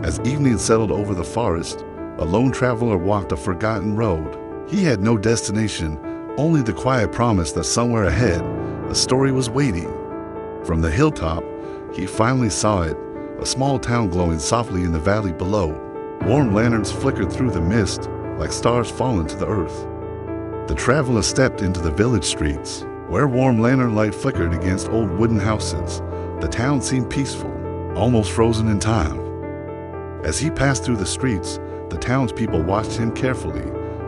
As evening settled over the forest, a lone traveler walked a forgotten road. He had no destination, only the quiet promise that somewhere ahead, a story was waiting. From the hilltop, he finally saw it, a small town glowing softly in the valley below. Warm lanterns flickered through the mist, like stars fallen to the earth. The traveler stepped into the village streets, where warm lantern light flickered against old wooden houses. The town seemed peaceful, almost frozen in time. As he passed through the streets, the townspeople watched him carefully.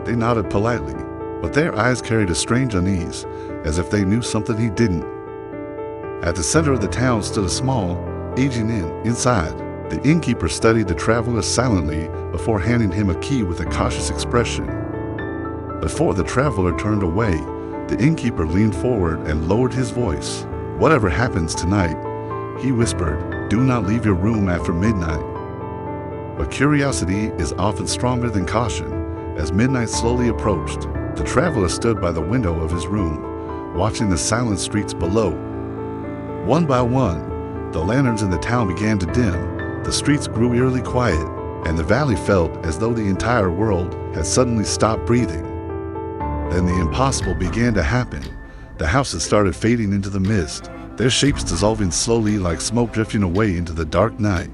They nodded politely, but their eyes carried a strange unease, as if they knew something he didn't. At the center of the town stood a small, aging inn. Inside, the innkeeper studied the traveler silently before handing him a key with a cautious expression. Before the traveler turned away, the innkeeper leaned forward and lowered his voice. "Whatever happens tonight," he whispered, "do not leave your room after midnight." But curiosity is often stronger than caution. As midnight slowly approached, the traveler stood by the window of his room, watching the silent streets below. One by one, the lanterns in the town began to dim, the streets grew eerily quiet, and the valley felt as though the entire world had suddenly stopped breathing. Then the impossible began to happen. The houses started fading into the mist, their shapes dissolving slowly like smoke drifting away into the dark night.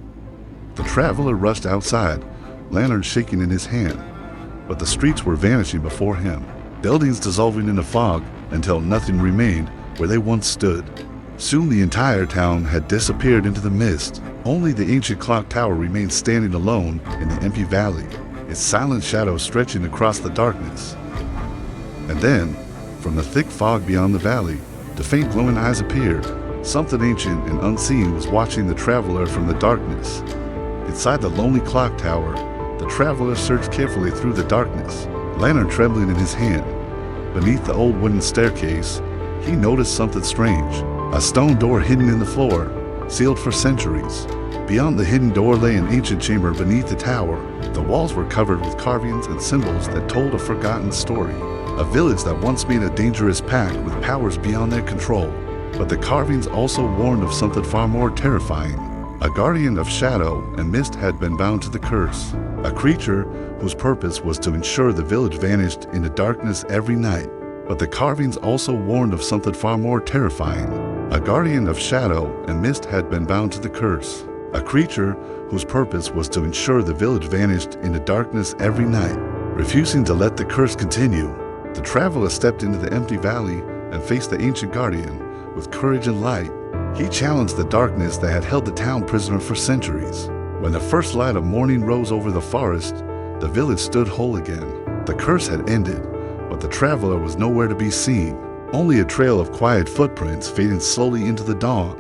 The traveler rushed outside, lantern shaking in his hand, but the streets were vanishing before him, buildings dissolving in the fog until nothing remained where they once stood. Soon the entire town had disappeared into the mist. Only the ancient clock tower remained standing alone in the empty valley, its silent shadow stretching across the darkness. And then, from the thick fog beyond the valley, the faint glowing eyes appeared. Something ancient and unseen was watching the traveler from the darkness. Inside the lonely clock tower, the traveler searched carefully through the darkness, lantern trembling in his hand. Beneath the old wooden staircase, he noticed something strange. A stone door hidden in the floor, sealed for centuries. Beyond the hidden door lay an ancient chamber beneath the tower. The walls were covered with carvings and symbols that told a forgotten story. A village that once made a dangerous pact with powers beyond their control. But the carvings also warned of something far more terrifying. A guardian of shadow and mist had been bound to the curse. A creature whose purpose was to ensure the village vanished into darkness every night. But the carvings also warned of something far more terrifying. A guardian of shadow and mist had been bound to the curse. A creature whose purpose was to ensure the village vanished into darkness every night. Refusing to let the curse continue, the traveler stepped into the empty valley and faced the ancient guardian with courage and light. He challenged the darkness that had held the town prisoner for centuries. When the first light of morning rose over the forest, the village stood whole again. The curse had ended, but the traveler was nowhere to be seen. Only a trail of quiet footprints fading slowly into the dawn.